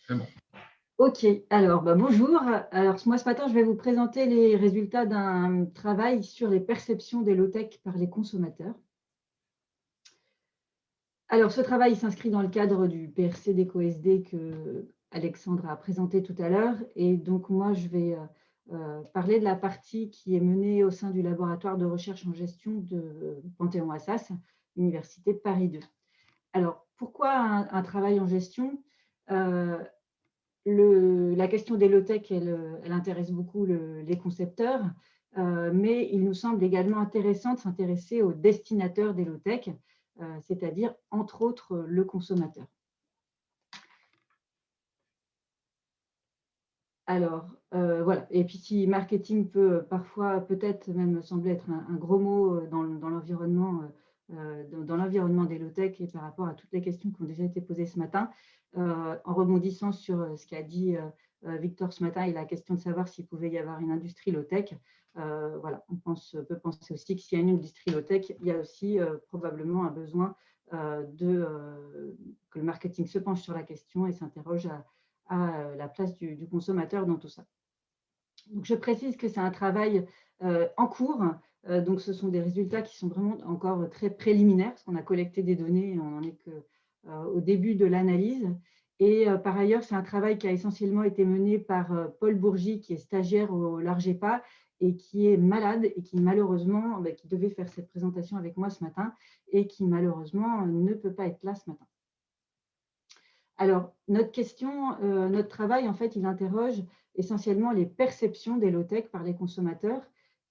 C'est bon. Ok, alors bonjour. Alors moi ce matin, je vais vous présenter les résultats d'un travail sur les perceptions des low-tech par les consommateurs. Alors ce travail s'inscrit dans le cadre du PRC d'EcoSD que Alexandre a présenté tout à l'heure. Et donc moi, je vais parler de la partie qui est menée au sein du laboratoire de recherche en gestion de Panthéon-Assas, Université Paris 2. Alors pourquoi un travail en gestion? Euh, La question des low-tech, elle intéresse beaucoup les concepteurs, mais il nous semble également intéressant de s'intéresser aux destinataires des low-tech, c'est-à-dire, entre autres, le consommateur. Alors, voilà. Et puis, si marketing peut parfois, peut-être même sembler être un gros mot dans l'environnement dans l'environnement des low-tech et par rapport à toutes les questions qui ont déjà été posées ce matin, en rebondissant sur ce qu'a dit Victor ce matin et la question de savoir s'il pouvait y avoir une industrie low-tech, voilà, peut penser aussi que s'il y a une industrie low-tech, il y a aussi probablement un besoin que le marketing se penche sur la question et s'interroge à la place du consommateur dans tout ça. Donc, je précise que c'est un travail en cours. Donc, ce sont des résultats qui sont vraiment encore très préliminaires, parce qu'on a collecté des données et on n'en est qu'au début de l'analyse. Et par ailleurs, c'est un travail qui a essentiellement été mené par Paul Bourgi, qui est stagiaire au l'ARGEPA et qui est malade et qui malheureusement, qui devait faire cette présentation avec moi ce matin et qui malheureusement ne peut pas être là ce matin. Alors, notre travail, en fait, il interroge essentiellement les perceptions des low-tech par les consommateurs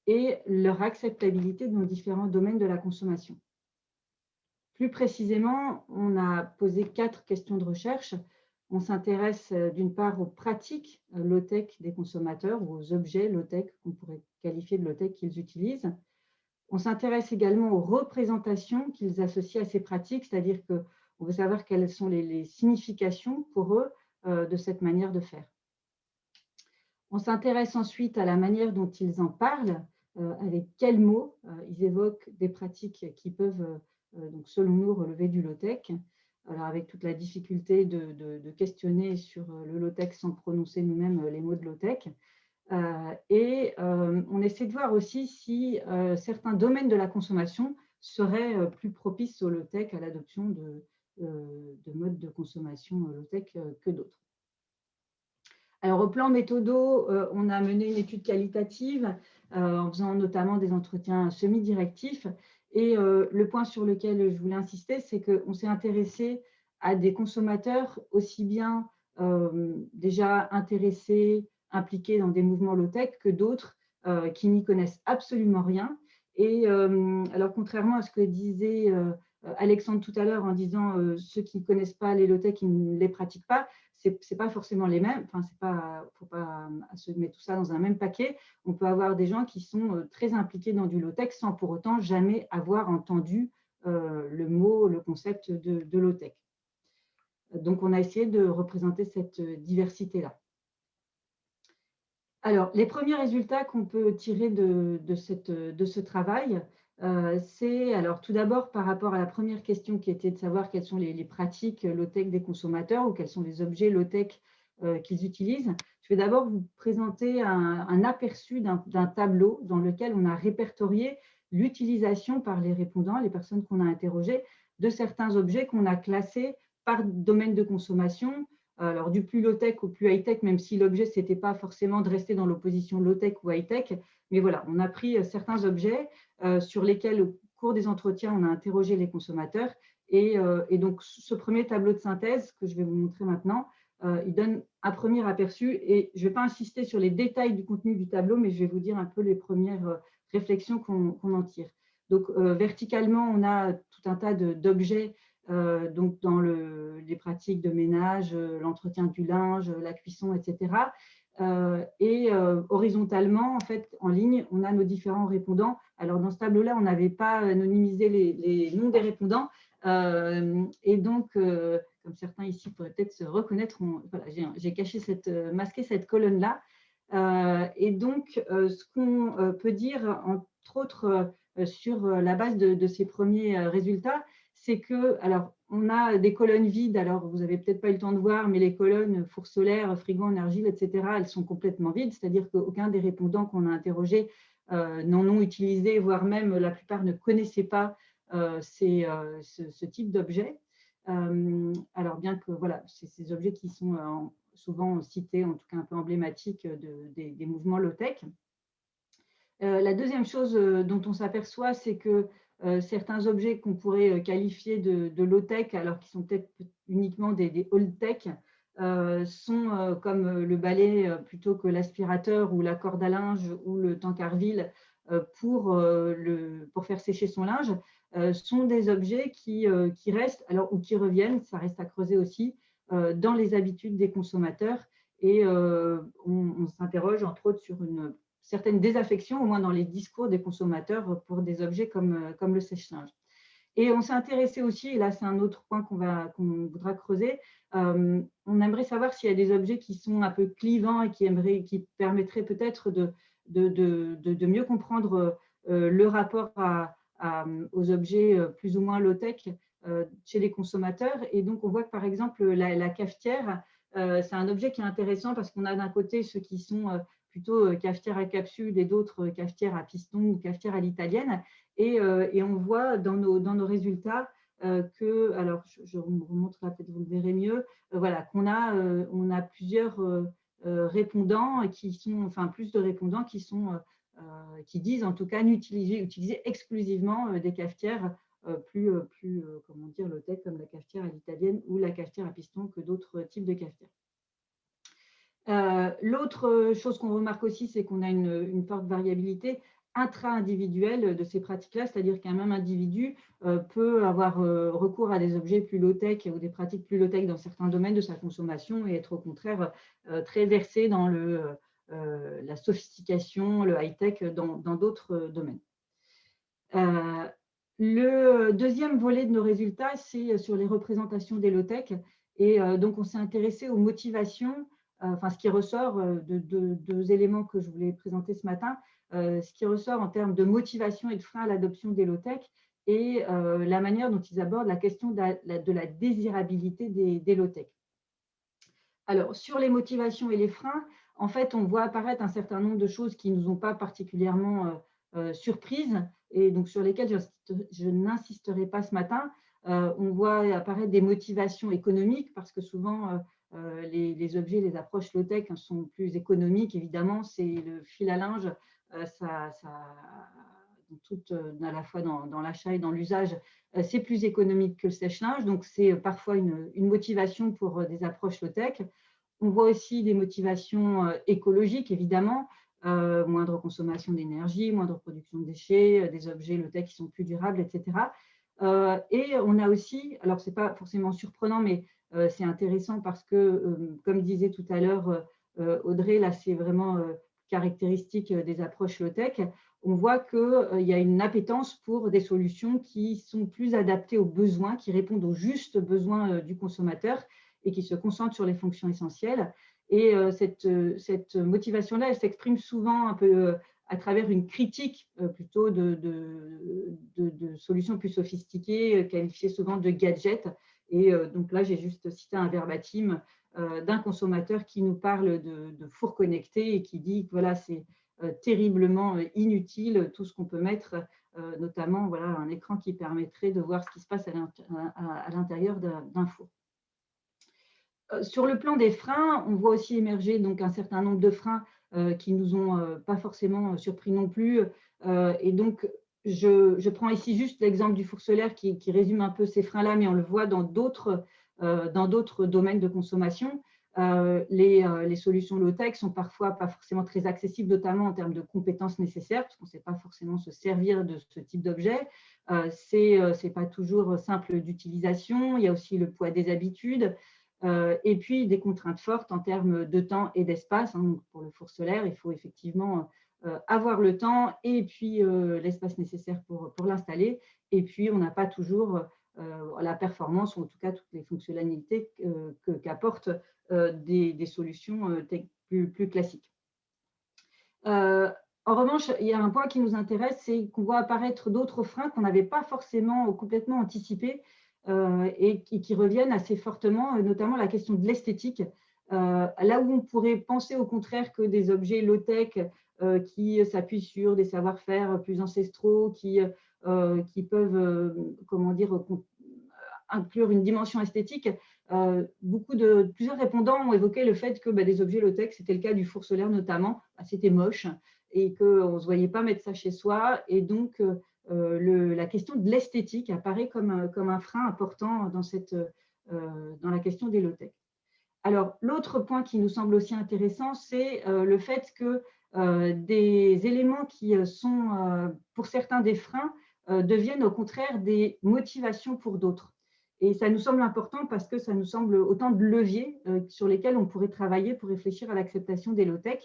et leur acceptabilité dans différents domaines de la consommation. Plus précisément, on a posé 4 questions de recherche. On s'intéresse d'une part aux pratiques low-tech des consommateurs ou aux objets low-tech qu'on pourrait qualifier de low-tech qu'ils utilisent. On s'intéresse également aux représentations qu'ils associent à ces pratiques, c'est-à-dire qu'on veut savoir quelles sont les significations pour eux de cette manière de faire. On s'intéresse ensuite à la manière dont ils en parlent, avec quels mots ils évoquent des pratiques qui peuvent, donc selon nous, relever du low-tech. Alors avec toute la difficulté de questionner sur le low-tech sans prononcer nous-mêmes les mots de low-tech. On essaie de voir aussi si certains domaines de la consommation seraient plus propices au low-tech, à l'adoption de modes de consommation low-tech que d'autres. Alors, au plan méthodo, on a mené une étude qualitative en faisant notamment des entretiens semi-directifs. Et le point sur lequel je voulais insister, c'est qu'on s'est intéressé à des consommateurs aussi bien déjà intéressés, impliqués dans des mouvements low-tech que d'autres qui n'y connaissent absolument rien. Et alors, contrairement à ce que disait Alexandre tout à l'heure en disant ceux qui ne connaissent pas les low-tech, ils ne les pratiquent pas, c'est pas forcément les mêmes. Enfin, c'est pas, faut pas se mettre tout ça dans un même paquet. On peut avoir des gens qui sont très impliqués dans du low-tech sans pour autant jamais avoir entendu le mot, le concept de low-tech. Donc, on a essayé de représenter cette diversité-là. Alors, les premiers résultats qu'on peut tirer de ce travail, c'est alors tout d'abord par rapport à la première question qui était de savoir quelles sont les pratiques low-tech des consommateurs ou quels sont les objets low-tech qu'ils utilisent. Je vais d'abord vous présenter un aperçu d'un tableau dans lequel on a répertorié l'utilisation par les répondants, les personnes qu'on a interrogées, de certains objets qu'on a classés par domaine de consommation, alors du plus low-tech au plus high-tech, même si l'objet, ce n'était pas forcément de rester dans l'opposition low-tech ou high-tech. Mais voilà, on a pris certains objets sur lesquels, au cours des entretiens, on a interrogé les consommateurs. Et donc, ce premier tableau de synthèse que je vais vous montrer maintenant, il donne un premier aperçu. Et je ne vais pas insister sur les détails du contenu du tableau, mais je vais vous dire un peu les premières réflexions qu'on en tire. Donc, verticalement, on a tout un tas d'objets donc dans les pratiques de ménage, l'entretien du linge, la cuisson, etc. Horizontalement, en fait, en ligne, on a nos différents répondants. Alors, dans ce tableau-là, on n'avait pas anonymisé les noms des répondants. Et donc, comme certains ici pourraient peut-être se reconnaître, voilà, j'ai masqué cette colonne-là. Et donc, ce qu'on peut dire, entre autres, sur la base de ces premiers résultats, c'est que, alors, on a des colonnes vides. Alors, vous n'avez peut-être pas eu le temps de voir, mais les colonnes four solaire, frigo en argile, etc., elles sont complètement vides, c'est-à-dire qu'aucun des répondants qu'on a interrogés n'en ont utilisé, voire même la plupart ne connaissaient pas ce type d'objet. Alors bien que voilà, c'est ces objets qui sont souvent cités, en tout cas un peu emblématiques des mouvements low-tech. La deuxième chose dont on s'aperçoit, c'est que certains objets qu'on pourrait qualifier de low-tech, alors qu'ils sont peut-être uniquement des old-tech, sont comme le balai plutôt que l'aspirateur ou la corde à linge ou le tank à huile pour faire sécher son linge, sont des objets qui restent, alors, ou qui reviennent, ça reste à creuser aussi, dans les habitudes des consommateurs. Et on s'interroge entre autres sur une certaines désaffections, au moins dans les discours des consommateurs, pour des objets comme le sèche-linge. Et on s'est intéressé aussi, et là c'est un autre point qu'on voudra creuser, on aimerait savoir s'il y a des objets qui sont un peu clivants et qui permettraient peut-être de mieux comprendre le rapport aux objets plus ou moins low-tech chez les consommateurs. Et donc on voit que par exemple la cafetière, c'est un objet qui est intéressant parce qu'on a d'un côté ceux qui sont plutôt cafetière à capsule et d'autres cafetières à piston ou cafetière à l'italienne. Et on voit dans nos résultats que, alors je vous montre là, peut-être vous le verrez mieux, voilà, on a plusieurs répondants qui sont, enfin plus de répondants qui disent en tout cas utiliser exclusivement des cafetières comment dire, low-tech comme la cafetière à l'italienne ou la cafetière à piston que d'autres types de cafetières. L'autre chose qu'on remarque aussi, c'est qu'on a une forte variabilité intra-individuelle de ces pratiques-là, c'est-à-dire qu'un même individu peut avoir recours à des objets plus low-tech ou des pratiques plus low-tech dans certains domaines de sa consommation et être au contraire très versé dans la sophistication, le high-tech dans d'autres domaines. Le deuxième volet de nos résultats, c'est sur les représentations des low-tech. Et donc, on s'est intéressé aux motivations, enfin, ce qui ressort de deux éléments que je voulais présenter ce matin, ce qui ressort en termes de motivation et de frein à l'adoption des low-tech et la manière dont ils abordent la question de la désirabilité des low-tech. Alors, sur les motivations et les freins, en fait, on voit apparaître un certain nombre de choses qui ne nous ont pas particulièrement surprises et donc sur lesquelles je n'insisterai pas ce matin. On voit apparaître des motivations économiques parce que souvent, les objets, les approches low-tech sont plus économiques. Évidemment, c'est le fil à linge, à la fois dans l'achat et dans l'usage, c'est plus économique que le sèche-linge. Donc, c'est parfois une motivation pour des approches low-tech. On voit aussi des motivations écologiques, évidemment, moindre consommation d'énergie, moindre production de déchets, des objets low-tech qui sont plus durables, etc. Et on a aussi, alors ce n'est pas forcément surprenant, mais c'est intéressant parce que, comme disait tout à l'heure Audrey, là c'est vraiment caractéristique des approches low-tech, on voit qu'il y a une appétence pour des solutions qui sont plus adaptées aux besoins, qui répondent aux justes besoins du consommateur et qui se concentrent sur les fonctions essentielles. Et cette motivation-là, elle s'exprime souvent un peu à travers une critique plutôt de solutions plus sophistiquées, qualifiées souvent de gadgets. Et donc là, j'ai juste cité un verbatim d'un consommateur qui nous parle de four connecté et qui dit que voilà, c'est terriblement inutile tout ce qu'on peut mettre, notamment voilà, un écran qui permettrait de voir ce qui se passe à l'intérieur d'un four. Sur le plan des freins, on voit aussi émerger donc un certain nombre de freins qui ne nous ont pas forcément surpris non plus. Et donc, je prends ici juste l'exemple du four solaire qui résume un peu ces freins-là, mais on le voit dans d'autres domaines de consommation. Les solutions low-tech sont parfois pas forcément très accessibles, notamment en termes de compétences nécessaires, parce qu'on ne sait pas forcément se servir de ce type d'objet. C'est pas toujours simple d'utilisation. Il y a aussi le poids des habitudes. Et puis des contraintes fortes en termes de temps et d'espace. Donc pour le four solaire, il faut effectivement avoir le temps et puis l'espace nécessaire pour l'installer. Et puis, on n'a pas toujours la performance, ou en tout cas toutes les fonctionnalités qu'apportent des solutions plus classiques. En revanche, il y a un point qui nous intéresse, c'est qu'on voit apparaître d'autres freins qu'on n'avait pas forcément complètement anticipés. et qui reviennent assez fortement, notamment la question de l'esthétique. Là où on pourrait penser au contraire que des objets low-tech qui s'appuient sur des savoir-faire plus ancestraux, qui peuvent, comment dire, inclure une dimension esthétique, plusieurs répondants ont évoqué le fait que des objets low-tech, c'était le cas du four solaire notamment, c'était moche et qu'on ne se voyait pas mettre ça chez soi. Et donc, la question de l'esthétique apparaît comme un frein important dans la question des low-tech. Alors, l'autre point qui nous semble aussi intéressant, c'est le fait que des éléments qui sont, pour certains, des freins, deviennent au contraire des motivations pour d'autres. Et ça nous semble important parce que ça nous semble autant de leviers sur lesquels on pourrait travailler pour réfléchir à l'acceptation des low-tech.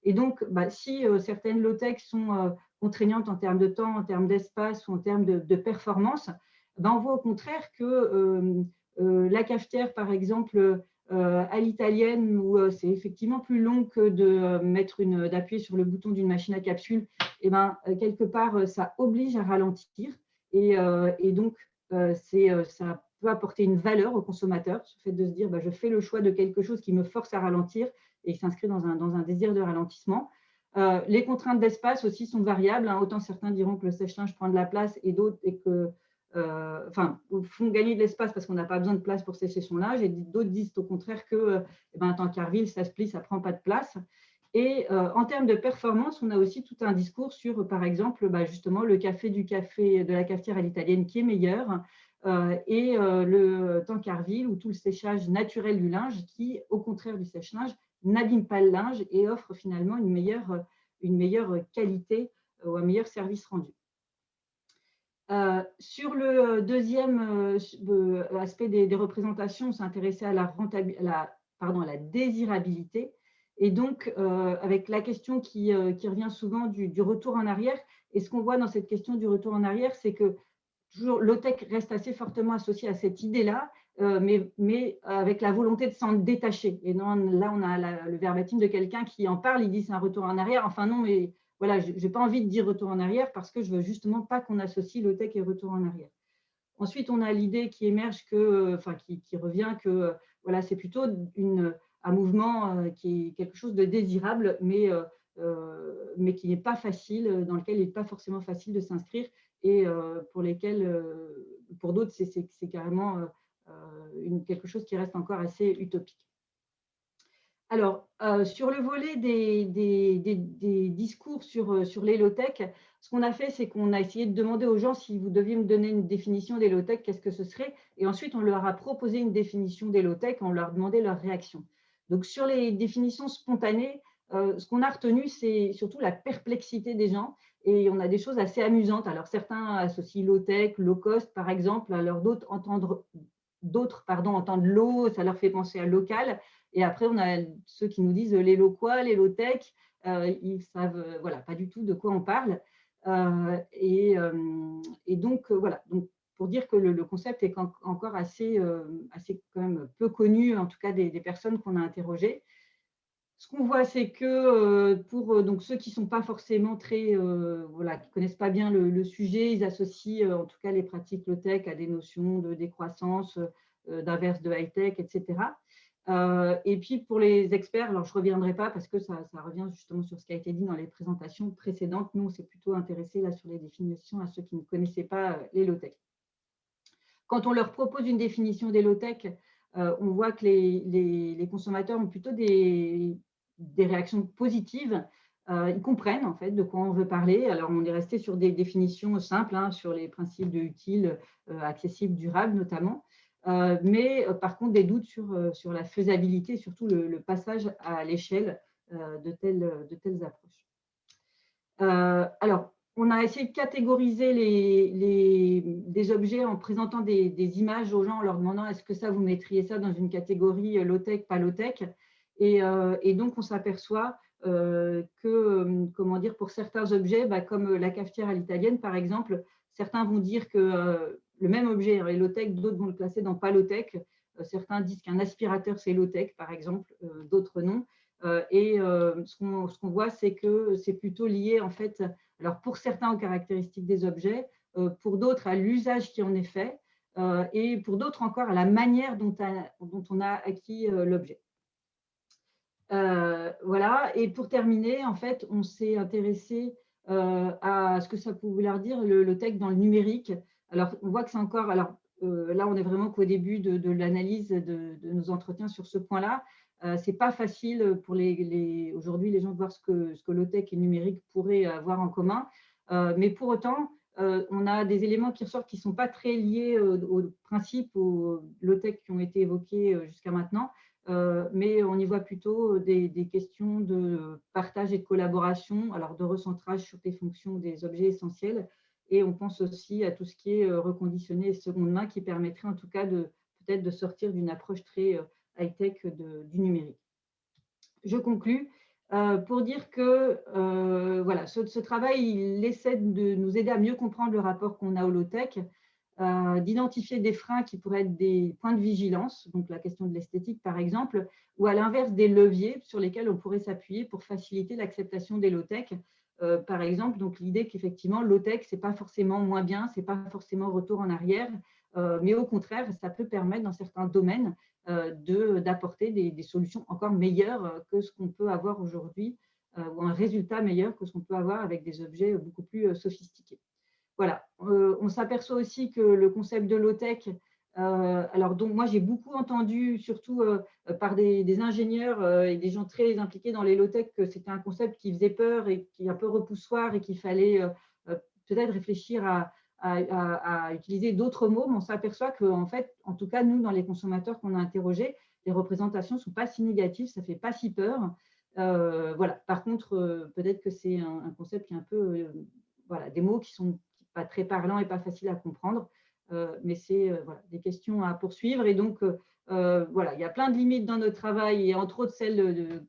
Et donc, si certaines low-tech sont contraignantes en termes de temps, en termes d'espace ou en termes de performance, on voit au contraire que la cafetière, par exemple, à l'italienne, où c'est effectivement plus long que d'appuyer sur le bouton d'une machine à capsule, et quelque part, ça oblige à ralentir. Et donc, ça peut apporter une valeur au consommateur, ce fait de se dire je fais le choix de quelque chose qui me force à ralentir et s'inscrit dans un désir de ralentissement. Les contraintes d'espace aussi sont variables. Autant certains diront que le sèche-linge prend de la place et d'autres font gagner de l'espace parce qu'on n'a pas besoin de place pour sécher son linge, et d'autres disent au contraire que tant qu'à Carville, ça se plie, ça ne prend pas de place. Et en termes de performance, on a aussi tout un discours sur, par exemple, justement, le café de la cafetière à l'italienne qui est meilleur, et le Tancarville ou tout le séchage naturel du linge qui, au contraire du sèche-linge, n'abîme pas le linge et offre finalement une meilleure qualité ou un meilleur service rendu. Sur le deuxième aspect des représentations, on s'intéressait à la désirabilité. Et donc, avec la question qui revient souvent du retour en arrière, et ce qu'on voit dans cette question du retour en arrière, c'est que toujours low-tech reste assez fortement associé à cette idée-là, mais avec la volonté de s'en détacher. Et non, là, on a le verbatim de quelqu'un qui en parle, il dit c'est un retour en arrière. Enfin non, mais voilà, je n'ai pas envie de dire retour en arrière parce que je veux justement pas qu'on associe low-tech et retour en arrière. Ensuite, on a l'idée qui émerge qui revient que voilà, c'est plutôt un mouvement qui est quelque chose de désirable, mais qui n'est pas facile, dans lequel il n'est pas forcément facile de s'inscrire, et pour d'autres, c'est carrément quelque chose qui reste encore assez utopique. Alors, sur le volet des discours sur les low-tech, ce qu'on a fait, c'est qu'on a essayé de demander aux gens si vous deviez me donner une définition des low-tech, qu'est-ce que ce serait? Et ensuite, on leur a proposé une définition des low-tech, on leur demandait leur réaction. Donc, sur les définitions spontanées, ce qu'on a retenu, c'est surtout la perplexité des gens, et on a des choses assez amusantes. Alors, certains associent low-tech, low-cost, par exemple, alors d'autres entendent low, ça leur fait penser à local. Et après, on a ceux qui nous disent les low-quoi, les low-tech, ils ne savent voilà, pas du tout de quoi on parle. Et donc, voilà. Donc, pour dire que le concept est encore assez quand même peu connu, en tout cas des personnes qu'on a interrogées. Ce qu'on voit, c'est que pour donc ceux qui ne sont pas forcément qui ne connaissent pas bien le sujet, ils associent en tout cas les pratiques low-tech à des notions de décroissance, d'inverse de high-tech, etc. Et puis pour les experts, alors je ne reviendrai pas parce que ça revient justement sur ce qui a été dit dans les présentations précédentes. Nous, on s'est plutôt intéressé là sur les définitions à ceux qui ne connaissaient pas les low-tech. Quand on leur propose une définition des low-tech, on voit que les consommateurs ont plutôt des réactions positives. Ils comprennent en fait de quoi on veut parler. Alors, on est resté sur des définitions simples, sur les principes de utile, accessible, durable notamment. Mais par contre, des doutes sur la faisabilité, surtout le passage à l'échelle de telles approches. Alors, on a essayé de catégoriser des objets en présentant des images aux gens, en leur demandant est-ce que ça, vous mettriez ça dans une catégorie low-tech, pas low-tech. Et donc, on s'aperçoit que, comment dire, pour certains objets, comme la cafetière à l'italienne, par exemple, certains vont dire que le même objet est low-tech, d'autres vont le classer dans pas low-tech. Certains disent qu'un aspirateur, c'est low-tech, par exemple, d'autres non. Et ce qu'on voit, c'est que c'est plutôt lié, en fait, alors pour certains aux caractéristiques des objets, pour d'autres à l'usage qui en est fait, et pour d'autres encore, à la manière dont on a acquis l'objet. Voilà, et pour terminer, en fait, on s'est intéressé à ce que ça pouvait vouloir dire le tech dans le numérique. Alors, on voit que c'est encore, alors là, on est vraiment qu'au début de l'analyse de nos entretiens sur ce point-là. C'est pas facile pour aujourd'hui les gens de voir ce que le tech et le numérique pourraient avoir en commun. Mais pour autant, on a des éléments qui ressortent qui ne sont pas très liés aux principes, aux low-tech qui ont été évoqués jusqu'à maintenant. Mais on y voit plutôt des questions de partage et de collaboration, alors de recentrage sur des fonctions des objets essentiels. Et on pense aussi à tout ce qui est reconditionné et seconde main qui permettrait en tout cas peut-être de sortir d'une approche très high-tech du numérique. Je conclus pour dire que voilà, ce travail, il essaie de nous aider à mieux comprendre le rapport qu'on a au low-tech, d'identifier des freins qui pourraient être des points de vigilance, donc la question de l'esthétique par exemple, ou à l'inverse des leviers sur lesquels on pourrait s'appuyer pour faciliter l'acceptation des low-tech. Par exemple, donc l'idée qu'effectivement low-tech, ce n'est pas forcément moins bien, ce n'est pas forcément retour en arrière, mais au contraire, ça peut permettre dans certains domaines d'apporter des solutions encore meilleures que ce qu'on peut avoir aujourd'hui, ou un résultat meilleur que ce qu'on peut avoir avec des objets beaucoup plus sophistiqués. Voilà, on s'aperçoit aussi que le concept de low-tech, alors donc moi j'ai beaucoup entendu, surtout par des ingénieurs et des gens très impliqués dans les low-tech, que c'était un concept qui faisait peur et qui est un peu repoussoir et qu'il fallait peut-être réfléchir à utiliser d'autres mots, mais on s'aperçoit qu'en fait, en tout cas nous, dans les consommateurs qu'on a interrogés, les représentations ne sont pas si négatives, ça ne fait pas si peur. Voilà. Par contre, peut-être que c'est un concept qui est un peu, voilà, des mots qui sont pas très parlant et pas facile à comprendre, mais c'est voilà, des questions à poursuivre. Et donc, voilà, il y a plein de limites dans notre travail, et entre autres celles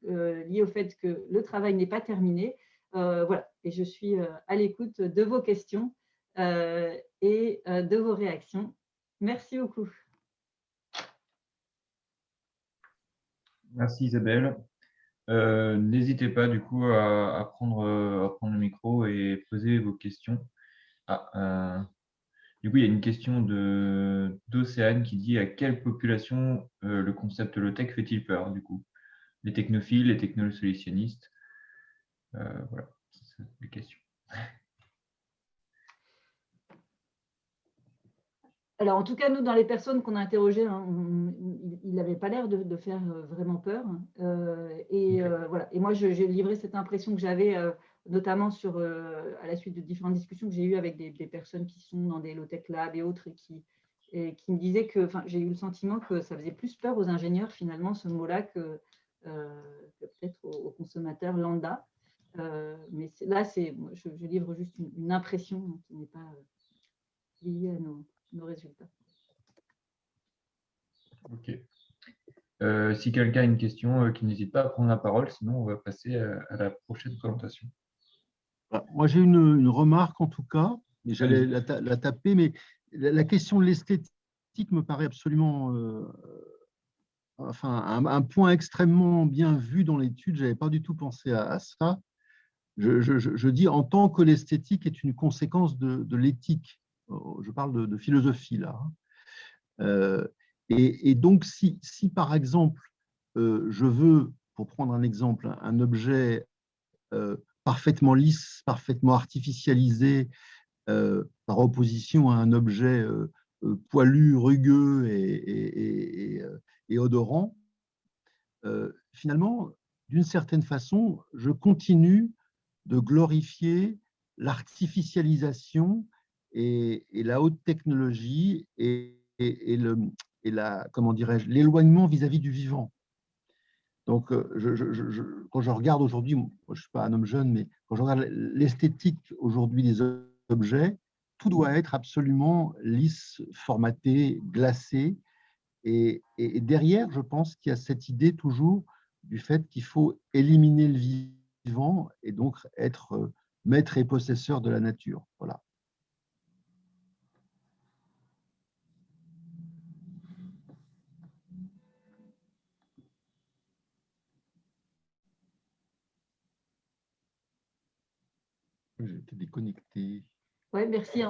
liées au fait que le travail n'est pas terminé. Voilà, et je suis à l'écoute de vos questions et de vos réactions. Merci beaucoup. Merci Isabelle. N'hésitez pas du coup à prendre le micro et poser vos questions. Du coup, il y a une question d'Océane qui dit à quelle population le concept low-tech fait-il peur du coup? Les technophiles, les technosolutionnistes? Voilà, c'est les questions. Alors, en tout cas, nous, dans les personnes qu'on a interrogées, hein, il n'avait pas l'air de faire vraiment peur. Voilà. Et moi, j'ai livré cette impression que j'avais, notamment à la suite de différentes discussions que j'ai eues avec des personnes qui sont dans des low-tech labs et autres, et qui me disaient que, enfin, j'ai eu le sentiment que ça faisait plus peur aux ingénieurs, finalement, ce mot-là, que peut-être aux consommateurs lambda. Mais là, je livre juste une impression qui n'est pas liée à nos résultats. Ok. Si quelqu'un a une question, qui n'hésite pas à prendre la parole, sinon on va passer à la prochaine présentation. Moi, j'ai une remarque en tout cas, mais j'allais la taper, mais la question de l'esthétique me paraît absolument, enfin, un point extrêmement bien vu dans l'étude. Je n'avais pas du tout pensé à ça. Je dis en tant que l'esthétique est une conséquence de l'éthique. Je parle de philosophie là. Et donc, si par exemple, je veux, pour prendre un exemple, un objet parfaitement lisse, parfaitement artificialisé, par opposition à un objet poilu, rugueux et odorant, finalement, d'une certaine façon, je continue de glorifier l'artificialisation et la haute technologie et comment dirais-je, l'éloignement vis-à-vis du vivant. Donc, quand je regarde aujourd'hui, moi, je ne suis pas un homme jeune, mais quand je regarde l'esthétique aujourd'hui des objets, tout doit être absolument lisse, formaté, glacé. Et derrière, je pense qu'il y a cette idée toujours du fait qu'il faut éliminer le vivant et donc être maître et possesseur de la nature. Voilà. J'ai été déconnecté. Oui, merci.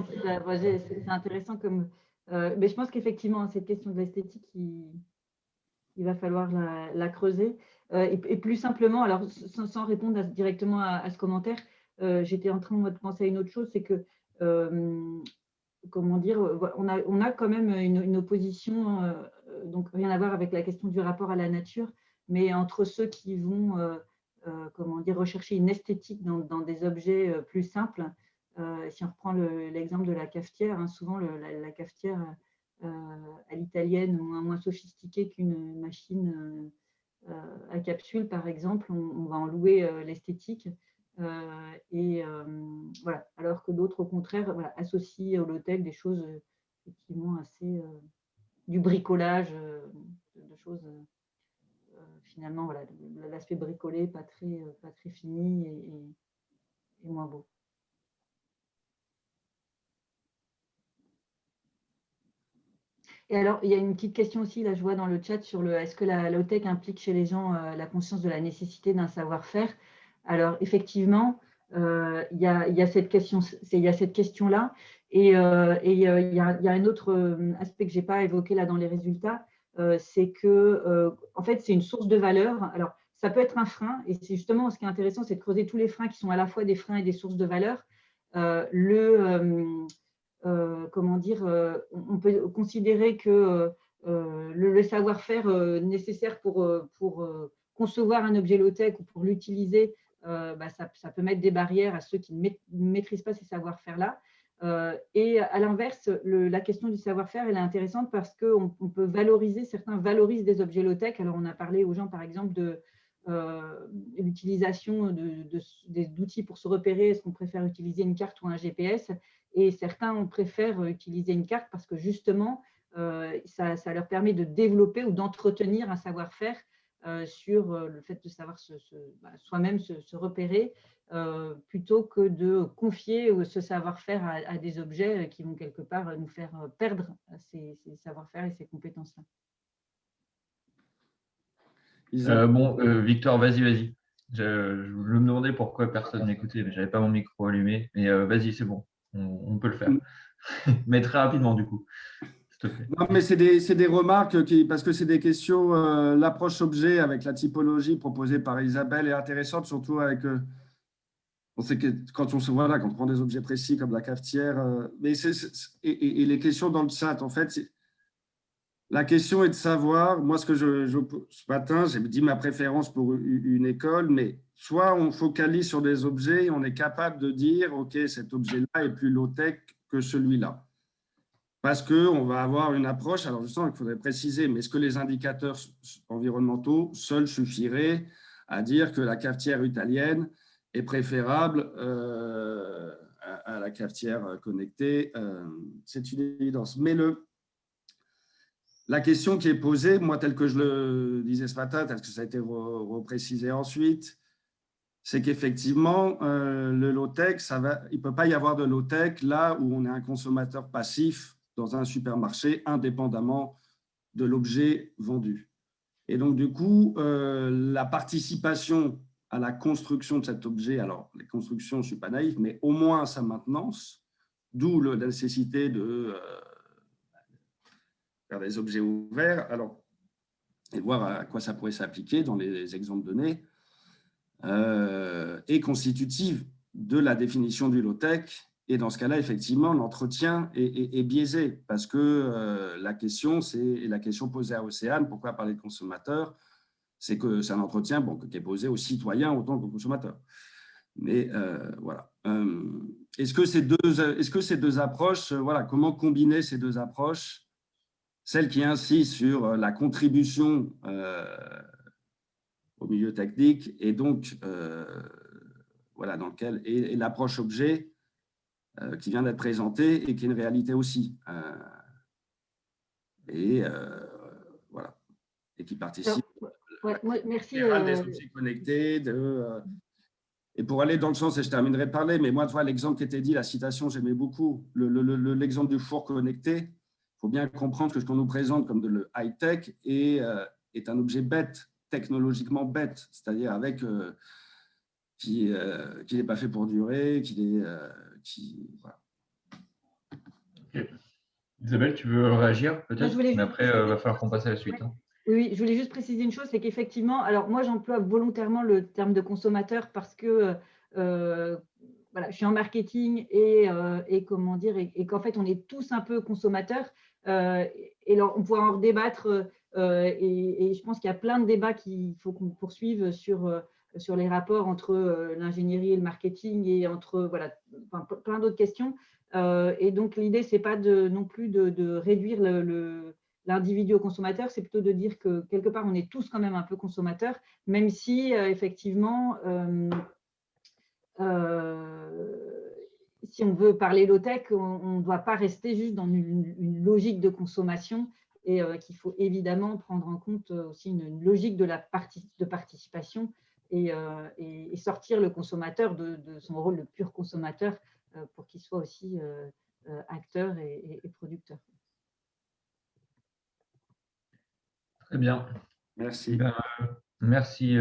C'est intéressant comme Mais je pense qu'effectivement, cette question de l'esthétique, il va falloir la creuser. Et plus simplement, alors sans répondre directement à ce commentaire, j'étais en train de penser à une autre chose, c'est que, comment dire, on a quand même une opposition, donc rien à voir avec la question du rapport à la nature, mais entre ceux qui vont, comment dire, rechercher une esthétique dans des objets plus simples. Si on reprend l'exemple de la cafetière, hein, souvent la cafetière à l'italienne, moins sophistiquée qu'une machine à capsule, par exemple, on va en louer l'esthétique. Voilà. Alors que d'autres, au contraire, voilà, associent au low-tech des choses effectivement assez du bricolage, de choses finalement, voilà, l'aspect bricolé, pas très fini et moins beau. Et alors, il y a une petite question aussi, là, je vois dans le chat sur est-ce que la low-tech implique chez les gens la conscience de la nécessité d'un savoir-faire? Alors, effectivement, il y a cette question-là. Et il y a un autre aspect que je n'ai pas évoqué là dans les résultats, c'est que, en fait, c'est une source de valeur. Alors, ça peut être un frein, et c'est justement ce qui est intéressant, c'est de creuser tous les freins qui sont à la fois des freins et des sources de valeur. Comment dire, on peut considérer que le savoir-faire nécessaire pour concevoir un objet low-tech ou pour l'utiliser, ça peut mettre des barrières à ceux qui ne maîtrisent pas ces savoir-faire-là. Et à l'inverse, la question du savoir-faire, elle est intéressante parce qu'on peut valoriser, certains valorisent des objets low-tech. Alors, on a parlé aux gens, par exemple, de l'utilisation d'outils pour se repérer. Est-ce qu'on préfère utiliser une carte ou un GPS? Et certains préfèrent utiliser une carte parce que justement, ça leur permet de développer ou d'entretenir un savoir-faire sur le fait de savoir soi-même se repérer, plutôt que de confier ce savoir-faire à des objets qui vont quelque part nous faire perdre ces savoir-faire et ces compétences-là. Victor, vas-y. Je me demandais pourquoi personne n'écoutait, mais je n'avais pas mon micro allumé. Mais vas-y, c'est bon, on peut le faire. Mais très rapidement, du coup. Non, mais c'est des remarques parce que c'est des questions. L'approche objet avec la typologie proposée par Isabelle est intéressante, surtout avec. On sait que quand on prend des objets précis comme la cafetière, et les questions dans le chat, en fait, la question est de savoir. Moi, ce matin, j'ai dit ma préférence pour une école, mais soit on focalise sur des objets et on est capable de dire, OK, cet objet-là est plus low-tech que celui-là. Parce qu'on va avoir une approche, alors justement, il faudrait préciser, mais est-ce que les indicateurs environnementaux seuls suffiraient à dire que la cafetière italienne est préférable à la cafetière connectée? C'est une évidence. Mais la question qui est posée, moi, telle que je le disais ce matin, tel que ça a été reprécisé ensuite, c'est qu'effectivement, le low-tech, il ne peut pas y avoir de low-tech là où on est un consommateur passif dans un supermarché, indépendamment de l'objet vendu. Et donc, du coup, la participation à la construction de cet objet, alors les constructions, je ne suis pas naïf, mais au moins sa maintenance, d'où la nécessité de faire des objets ouverts, alors, et voir à quoi ça pourrait s'appliquer dans les exemples donnés, est constitutive de la définition du low-tech. Et dans ce cas-là, effectivement, l'entretien est biaisé parce que la question posée à Océane, pourquoi parler de consommateur? C'est que c'est un entretien qui est posé aux citoyens autant qu'aux consommateurs. Mais voilà. Est-ce que ces deux approches, voilà, comment combiner ces deux approches? Celle qui insiste sur la contribution au milieu technique et donc voilà, dans lequel et l'approche objet qui vient d'être présentée et qui est une réalité aussi voilà, et qui participe merci des objets connectés et pour aller dans le sens, et je terminerai de parler, mais moi, tu vois, l'exemple qui était dit, la citation, j'aimais beaucoup, l'exemple du four connecté. Il faut bien comprendre que ce qu'on nous présente comme de le high-tech est un objet bête, technologiquement bête, c'est-à-dire avec qui n'est pas fait pour durer, voilà. Isabelle, tu veux réagir Je peut-être? voulais Mais juste après, il va falloir qu'on passe à la suite. Ouais. Oui, je voulais juste préciser une chose, c'est qu'effectivement, alors moi j'emploie volontairement le terme de consommateur parce que voilà, je suis en marketing et comment dire, et qu'en fait on est tous un peu consommateurs. Et alors, on pourra en redébattre et je pense qu'il y a plein de débats qu'il faut qu'on poursuive sur les rapports entre l'ingénierie et le marketing et entre voilà, enfin, plein d'autres questions. Et donc l'idée, c'est pas non plus de réduire l'individu au consommateur, c'est plutôt de dire que quelque part, on est tous quand même un peu consommateurs, même si effectivement, si on veut parler low-tech, on ne doit pas rester juste dans une logique de consommation et qu'il faut évidemment prendre en compte aussi une logique de participation et sortir le consommateur de son rôle de pur consommateur pour qu'il soit aussi acteur et producteur. Très bien. Merci. Ben, merci.